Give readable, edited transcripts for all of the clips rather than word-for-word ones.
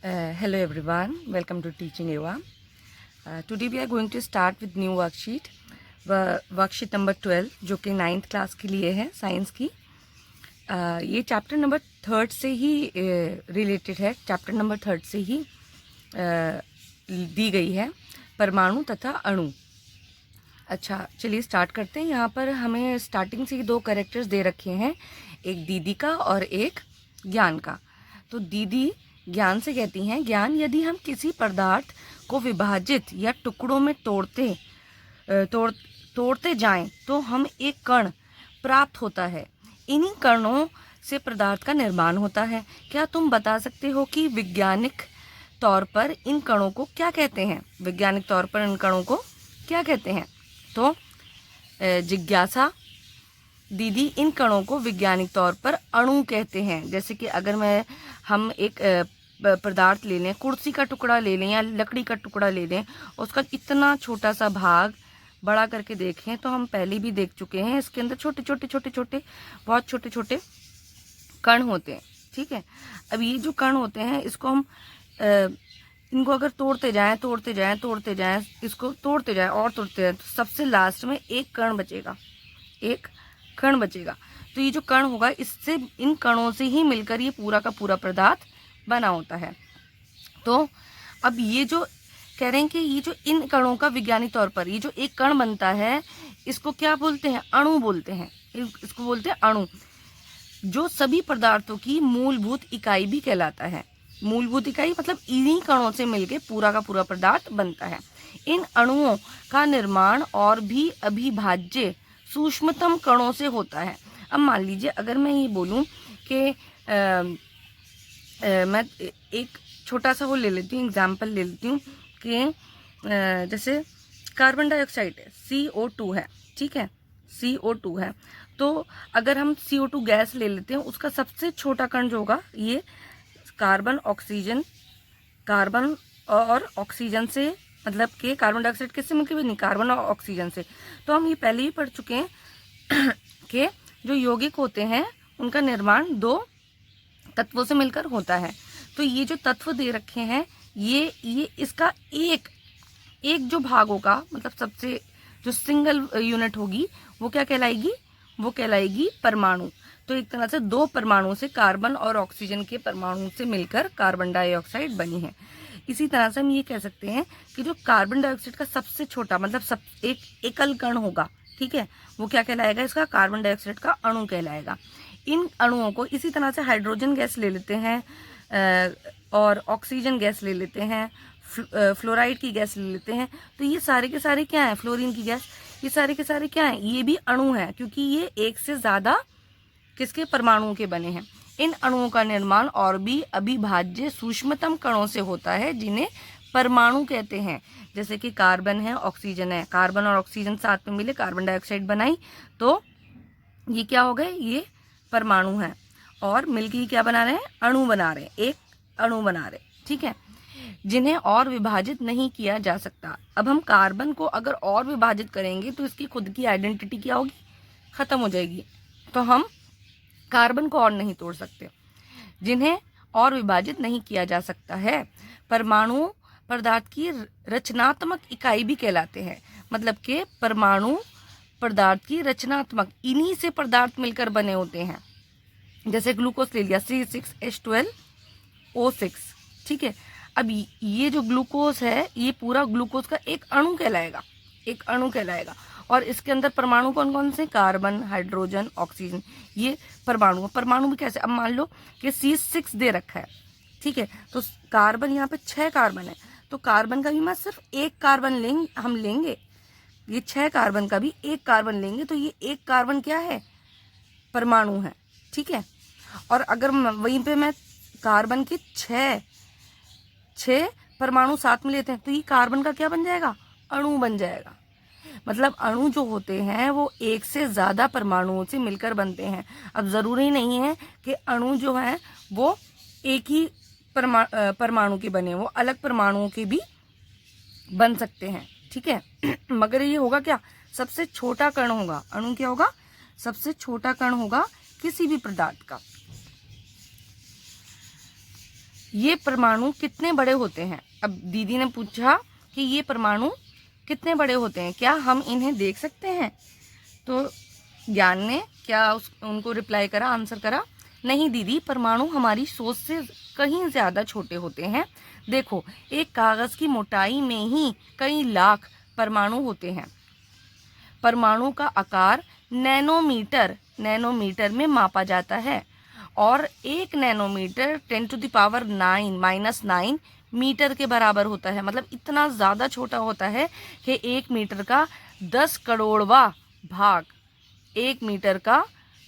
Hello everyone, welcome to Teaching Eva. Today we are going to start with new worksheet. Worksheet number 12 जो कि 9th class के लिए है, science की. ये चैप्टर नंबर 3 से ही रिलेटेड है. चैप्टर नंबर 3 से ही दी गई है, परमाणु तथा अणु. अच्छा, चलिए स्टार्ट करते हैं. यहाँ पर हमें स्टार्टिंग से ही 2 कैरेक्टर्स दे रखे हैं, एक दीदी का और एक ज्ञान का. तो दीदी ज्ञान से कहती हैं, ज्ञान, यदि हम किसी पदार्थ को विभाजित या टुकड़ों में तोड़ते जाएं तो हम एक कण प्राप्त होता है. इन्हीं कणों से पदार्थ का निर्माण होता है. क्या तुम बता सकते हो कि वैज्ञानिक तौर पर इन कणों को क्या कहते हैं? वैज्ञानिक तौर पर इन कणों को क्या कहते हैं? तो जिज्ञासा, दीदी इन कणों को वैज्ञानिक तौर पर अणु कहते हैं. जैसे कि अगर हम एक पदार्थ ले लें, कुर्सी का टुकड़ा ले लें या लकड़ी का टुकड़ा ले लें, उसका इतना छोटा सा भाग बड़ा करके देखें तो हम पहले भी देख चुके हैं, इसके अंदर छोटे छोटे बहुत छोटे छोटे कण होते हैं. ठीक है, अब ये जो कण होते हैं इसको हम इनको अगर तोड़ते जाएं, इसको तोड़ते जाएं और तोड़ते जाएं, तो सबसे लास्ट में एक कण बचेगा. तो ये जो कण होगा, इससे इन कणों से ही मिलकर ये पूरा का पूरा पदार्थ बना होता है. तो अब ये जो कह रहे हैं कि ये जो इन कणों का वैज्ञानिक तौर पर ये जो एक कण बनता है, इसको क्या बोलते हैं? अणु बोलते हैं. इसको बोलते हैं अणु, जो सभी पदार्थों की मूलभूत इकाई भी कहलाता है. मूलभूत इकाई मतलब इन्हीं कणों से मिलकर पूरा का पूरा पदार्थ बनता है. इन अणुओं का निर्माण और भी अविभाज्य सूक्ष्मतम कणों से होता है. अब मान लीजिए अगर मैं ये बोलूं कि मैं एक छोटा सा वो ले लेती हूँ, एग्जाम्पल ले लेती हूँ कि जैसे कार्बन डाइऑक्साइड है, CO2 है. ठीक है, CO2 है. तो अगर हम CO2 गैस ले लेते हैं, उसका सबसे छोटा कण जो होगा, ये कार्बन और ऑक्सीजन से, मतलब कि कार्बन डाइऑक्साइड किससे मिलकर बनी? कार्बन और ऑक्सीजन से. तो हम ये पहले ही पढ़ चुके हैं कि जो यौगिक होते हैं उनका निर्माण 2 तत्वों से मिलकर होता है. तो ये जो तत्व दे रखे हैं, ये इसका एक जो भाग होगा, मतलब सबसे जो सिंगल यूनिट होगी, वो क्या कहलाएगी? वो कहलाएगी परमाणु. तो एक तरह से 2 परमाणु से, कार्बन और ऑक्सीजन के परमाणु से मिलकर कार्बन डाइऑक्साइड बनी है. इसी तरह से हम ये कह सकते हैं कि जो कार्बन डाइऑक्साइड का सबसे छोटा, मतलब एक एकल कण होगा, ठीक है, वो क्या कहलाएगा? इसका कार्बन डाइऑक्साइड का अणु कहलाएगा. इन अणुओं को इसी तरह से हाइड्रोजन गैस ले लेते हैं और ऑक्सीजन गैस ले लेते हैं, फ्लोराइड की गैस ले लेते हैं. तो ये सारे के सारे क्या हैं? फ्लोरीन की गैस. ये सारे के सारे क्या हैं? ये भी अणु हैं, क्योंकि ये एक से ज़्यादा किसके परमाणुओं के बने हैं. इन अणुओं का निर्माण और भी अविभाज्य सूक्ष्मतम कणों से होता है, जिन्हें परमाणु कहते हैं. जैसे कि कार्बन है, ऑक्सीजन है, कार्बन और ऑक्सीजन साथ में मिले कार्बन डाइऑक्साइड बनाई, तो ये क्या हो गए? ये परमाणु हैं. और मिलकर क्या बना रहे हैं? अणु बना रहे हैं, एक अणु बना रहे. ठीक है, जिन्हें और विभाजित नहीं किया जा सकता. अब हम कार्बन को अगर और विभाजित करेंगे तो इसकी खुद की आइडेंटिटी क्या होगी? खत्म हो जाएगी. तो हम कार्बन को और नहीं तोड़ सकते. जिन्हें और विभाजित नहीं किया जा सकता है, परमाणु पदार्थ की रचनात्मक इकाई भी कहलाते हैं. मतलब कि परमाणु पदार्थ की रचनात्मक, इन्हीं से पदार्थ मिलकर बने होते हैं. जैसे ग्लूकोज ले लिया, C6H12O6. ठीक है, अब ये जो ग्लूकोज है, ये पूरा ग्लूकोज का एक अणु कहलाएगा. और इसके अंदर परमाणु कौन कौन से? कार्बन, हाइड्रोजन, ऑक्सीजन, ये परमाणु भी कैसे? अब मान लो कि C6 दे रखा है, ठीक है, तो कार्बन यहाँ पे 6 कार्बन है, तो कार्बन का भी मैं सिर्फ एक कार्बन लेंगे, ये 6 कार्बन का भी एक कार्बन लेंगे, तो ये एक कार्बन क्या है? परमाणु है. ठीक है, और अगर वहीं पे मैं कार्बन के 6 परमाणु साथ में लेते हैं, तो ये कार्बन का क्या बन जाएगा? अणु बन जाएगा. मतलब अणु जो होते हैं वो एक से ज़्यादा परमाणुओं से मिलकर बनते हैं. अब ज़रूरी नहीं है कि अणु जो है वो एक ही परमाणु के बने, वो अलग परमाणुओं के भी बन सकते हैं. ठीक है, मगर ये होगा क्या? सबसे छोटा कण होगा. अणु क्या होगा? सबसे छोटा कण होगा किसी भी पदार्थ का. ये परमाणु कितने बड़े होते हैं। अब दीदी ने पूछा कि ये परमाणु कितने बड़े होते हैं, क्या हम इन्हें देख सकते हैं। तो ज्ञान ने क्या उनको रिप्लाई करा, आंसर करा, नहीं दीदी, परमाणु हमारी सोच से कहीं ज़्यादा छोटे होते हैं। देखो, एक कागज़ की मोटाई में ही कई लाख परमाणु होते हैं। परमाणु का आकार नैनोमीटर में मापा जाता है और 1 नैनोमीटर 10⁻9 मीटर के बराबर होता है। मतलब इतना ज़्यादा छोटा होता है कि 1 मीटर का 10 करोड़वा भाग, 1 मीटर का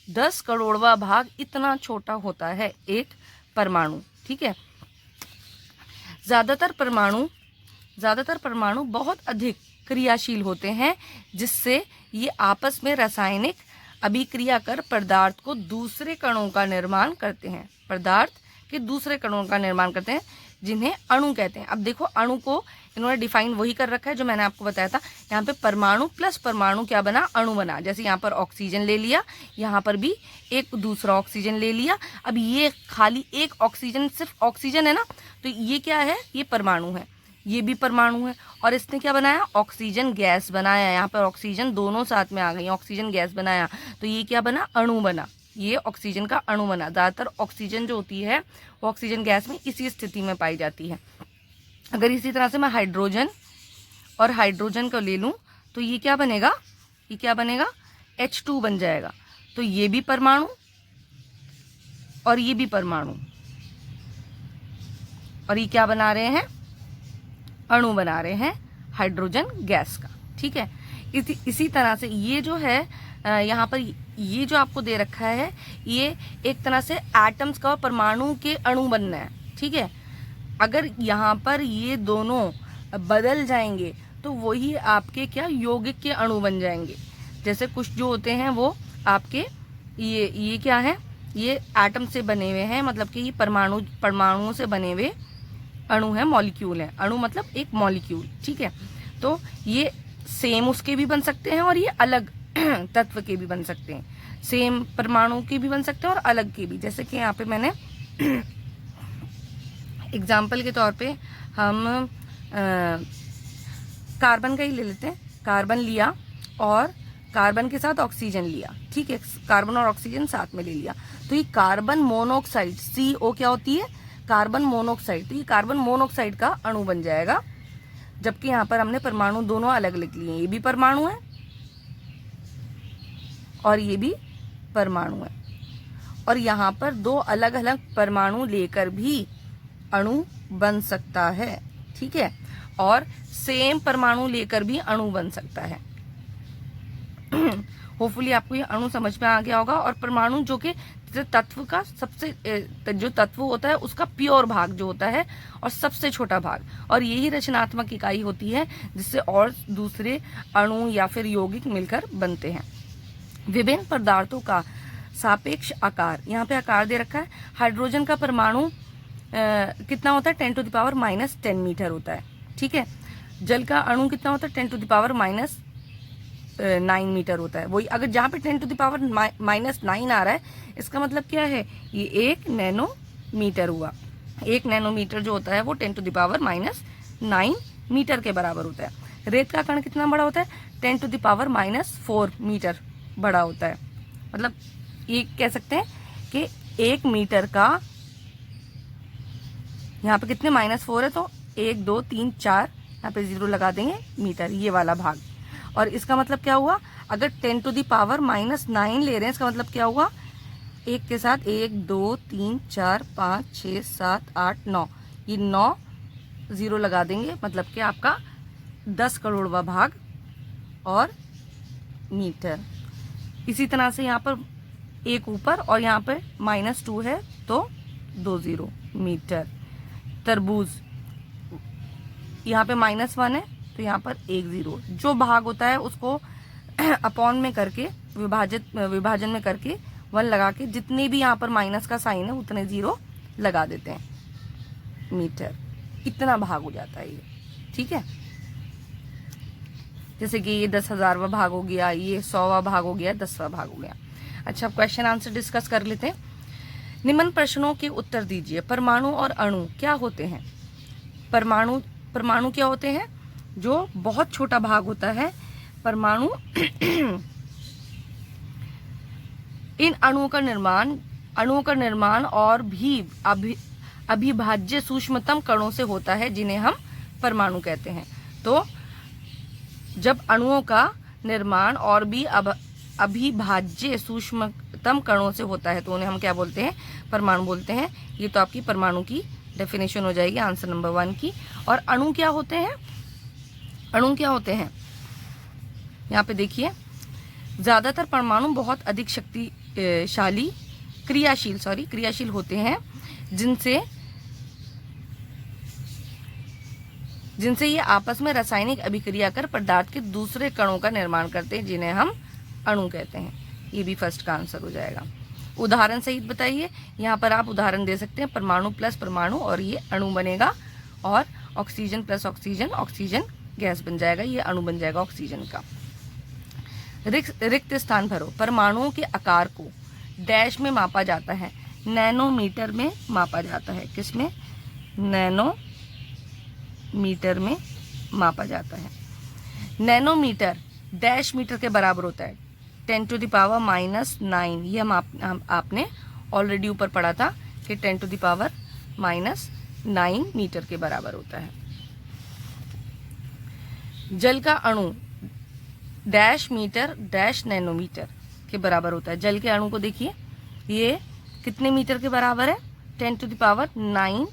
10 करोड़वा भाग इतना छोटा होता है एक परमाणु। ठीक है। ज़्यादातर परमाणु बहुत अधिक क्रियाशील होते हैं, जिससे ये आपस में रासायनिक अभिक्रिया कर पदार्थ को दूसरे कणों का निर्माण करते हैं। पदार्थ के दूसरे कणों का निर्माण करते हैं, जिन्हें अणु कहते हैं। अब देखो, अणु को इन्होंने डिफाइन वही कर रखा है जो मैंने आपको बताया था। यहाँ पे परमाणु प्लस परमाणु क्या बना, अणु बना। जैसे यहाँ पर ऑक्सीजन ले लिया, यहाँ पर भी एक दूसरा ऑक्सीजन ले लिया। अब ये खाली एक ऑक्सीजन, सिर्फ ऑक्सीजन है ना, तो ये क्या है, ये परमाणु है, ये भी परमाणु है। और इसने क्या बनाया, ऑक्सीजन गैस बनाया। यहाँ पर ऑक्सीजन दोनों साथ में आ गई, ऑक्सीजन गैस बनाया, तो ये क्या बना, अणु बना। ये ऑक्सीजन का अणु बना। ज़्यादातर ऑक्सीजन जो होती है वो ऑक्सीजन गैस में इसी स्थिति में पाई जाती है। अगर इसी तरह से मैं हाइड्रोजन और हाइड्रोजन को ले लूँ तो ये क्या बनेगा, ये क्या बनेगा, H2 बन जाएगा। तो ये भी परमाणु और ये भी परमाणु, और ये क्या बना रहे हैं, अणु बना रहे हैं हाइड्रोजन गैस का। ठीक है। इसी तरह से ये जो है यहाँ पर ये जो आपको दे रखा है, ये एक तरह से एटम्स का, परमाणु के अणु बनना है। ठीक है। अगर यहाँ पर ये दोनों बदल जाएंगे तो वही आपके क्या, यौगिक के अणु बन जाएंगे। जैसे कुछ जो होते हैं वो आपके ये क्या है, ये एटम से बने हुए हैं, मतलब कि ये परमाणुओं से बने हुए अणु है, मॉलिक्यूल है। अणु मतलब एक मॉलिक्यूल। ठीक है। तो ये सेम उसके भी बन सकते हैं और ये अलग तत्व के भी बन सकते हैं। सेम परमाणु के भी बन सकते हैं और अलग के भी। जैसे कि यहाँ पे मैंने एग्जाम्पल के तौर पे हम कार्बन का ही ले लेते हैं। कार्बन लिया और कार्बन के साथ ऑक्सीजन लिया। ठीक है। कार्बन और ऑक्सीजन साथ में ले लिया, तो ये कार्बन मोनोऑक्साइड, CO क्या होती है, कार्बन मोनोऑक्साइड। तो ये कार्बन मोनोऑक्साइड का अणु बन जाएगा। जबकि यहाँ पर हमने परमाणु दोनों अलग लिख लिए, ये भी परमाणु है और ये भी परमाणु है। और यहाँ पर दो अलग अलग परमाणु लेकर भी अणु बन सकता है। ठीक है। और सेम परमाणु लेकर भी अणु बन सकता है। होपफुली आपको ये अणु समझ में आ गया होगा। और परमाणु जो कि तत्व का सबसे जो तत्व होता है उसका प्योर भाग जो होता है और सबसे छोटा भाग, और यही रचनात्मक इकाई होती है जिससे और दूसरे अणु या फिर यौगिक मिलकर बनते हैं। विभिन्न पदार्थों का सापेक्ष आकार, यहाँ पे आकार दे रखा है। हाइड्रोजन का परमाणु कितना होता है, 10⁻⁻10 मीटर होता है। ठीक है। जल का अणु कितना होता है, 10⁻⁹ मीटर होता है। वही अगर जहाँ पे 10⁻⁹ आ रहा है, इसका मतलब क्या है, ये 1 नैनोमीटर हुआ। 1 नैनोमीटर जो होता है वो 10⁻⁹ मीटर के बराबर होता है। रेत का कण कितना बड़ा होता है, 10⁻⁴ मीटर बड़ा होता है। मतलब ये कह सकते हैं कि 1 मीटर का, यहाँ पे कितने -4 है, तो 1 2 3 4 यहाँ पे 0 लगा देंगे, मीटर, ये वाला भाग। और इसका मतलब क्या हुआ, अगर 10⁻⁹ ले रहे हैं, इसका मतलब क्या हुआ, एक के साथ 1 2 3 4 5 6 7 8 9, ये 9 0 लगा देंगे, मतलब कि आपका 10 करोड़वा भाग और मीटर। इसी तरह से यहाँ पर एक ऊपर और यहाँ पे -2 है तो 2 0 मीटर। तरबूज, यहाँ पे -1 है तो यहाँ पर 1 0। जो भाग होता है उसको अपॉन में करके, विभाजन में करके 1 लगा के, जितने भी यहाँ पर माइनस का साइन है उतने 0 लगा देते हैं, मीटर। इतना भाग हो जाता है ये। ठीक है। जैसे कि ये 10,000वां भाग हो गया, ये 100वां भाग हो गया, 10वां भाग हो गया। अच्छा, अब क्वेश्चन आंसर डिस्कस कर लेते हैं। निम्न प्रश्नों के उत्तर दीजिए। परमाणु और अणु क्या होते हैं? परमाणु क्या होते हैं? जो बहुत छोटा भाग होता है परमाणु इन अणुओं का निर्माण और भी अविभाज्य सूक्ष्मतम कणों से होता है, जिन्हें हम परमाणु कहते हैं। तो जब अणुओं का निर्माण और भी अविभाज्य सूक्ष्मतम कणों से होता है तो उन्हें हम क्या बोलते हैं? परमाणु बोलते हैं। ये तो आपकी परमाणु की डेफिनेशन हो जाएगी आंसर नंबर 1 की। और अणु क्या होते हैं? अणु क्या होते हैं? यहाँ पे देखिए, ज्यादातर परमाणु बहुत अधिक शक्तिशाली क्रियाशील होते हैं, जिनसे ये आपस में रासायनिक अभिक्रिया कर पदार्थ के दूसरे कणों का निर्माण करते हैं, जिन्हें हम अणु कहते हैं। ये भी फर्स्ट का आंसर हो जाएगा। उदाहरण सहित बताइए। यहाँ पर आप उदाहरण दे सकते हैं, परमाणु प्लस परमाणु और ये अणु बनेगा, और ऑक्सीजन प्लस ऑक्सीजन गैस बन जाएगा, ये अणु बन जाएगा ऑक्सीजन का। रिक्त स्थान भरो। परमाणुओं के आकार को डैश में मापा जाता है, नैनोमीटर में मापा जाता है। किसमें? नैनोमीटर में मापा जाता है। नैनोमीटर डैश मीटर के बराबर होता है, 10⁻⁹। ये हम आपने ऑलरेडी ऊपर पढ़ा था कि 10⁻⁹ मीटर के बराबर होता है। जल का अणु डैश मीटर डैश नैनोमीटर के बराबर होता है। जल के अणु को देखिए, ये कितने मीटर के बराबर है? 10⁹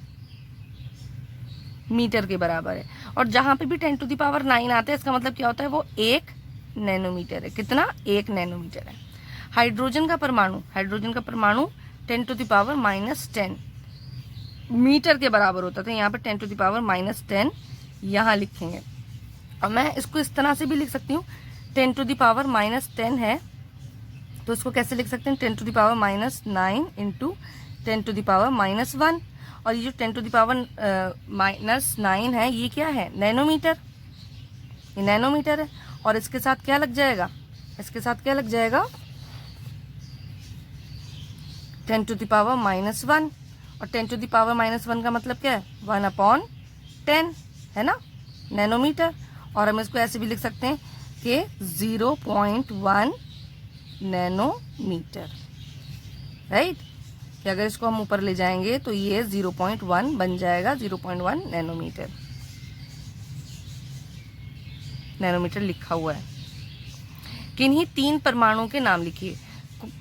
मीटर के बराबर है। और जहां पे भी 10⁹ आता है, इसका मतलब क्या होता है? वो 1 नैनोमीटर है। कितना? 1 नैनोमीटर है। हाइड्रोजन का परमाणु 10⁻⁻10 मीटर के बराबर होता था। यहाँ पे 10⁻⁻10 यहाँ लिखेंगे। और मैं इसको इस तरह से भी लिख सकती हूँ, 10⁻⁻10 है तो इसको कैसे लिख सकते हैं? 10⁻⁹ इंटू 10⁻⁻1। और ये जो 10⁻⁻9 है, ये क्या है? नैनोमीटर। ये नैनोमीटर है। और इसके साथ क्या लग जाएगा? 10⁻⁻1। और 10⁻⁻1 का मतलब क्या है? 1/10 है ना, नैनोमीटर। और हम इसको ऐसे भी लिख सकते हैं कि 0.1 नैनोमीटर, राइट? कि अगर इसको हम ऊपर ले जाएंगे तो ये 0.1 बन जाएगा, 0.1 नैनोमीटर लिखा हुआ है। किन्हीं 3 परमाणुओं के नाम लिखिए।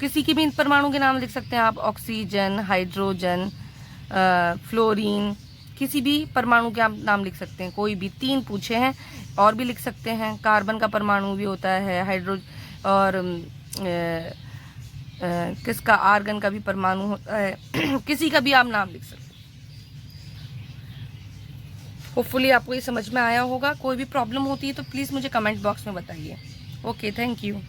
किसी के भी परमाणु के नाम लिख सकते हैं आप, ऑक्सीजन, हाइड्रोजन, फ्लोरीन, किसी भी परमाणु के आप नाम लिख सकते हैं। कोई भी 3 पूछे हैं, और भी लिख सकते हैं। कार्बन का परमाणु भी होता है, और किसका? आर्गन का भी परमाणु होता है। किसी का भी आप नाम लिख सकते हैं। होपफुली आपको ये समझ में आया होगा। कोई भी प्रॉब्लम होती है तो प्लीज़ मुझे कमेंट बॉक्स में बताइए। Okay, thank you.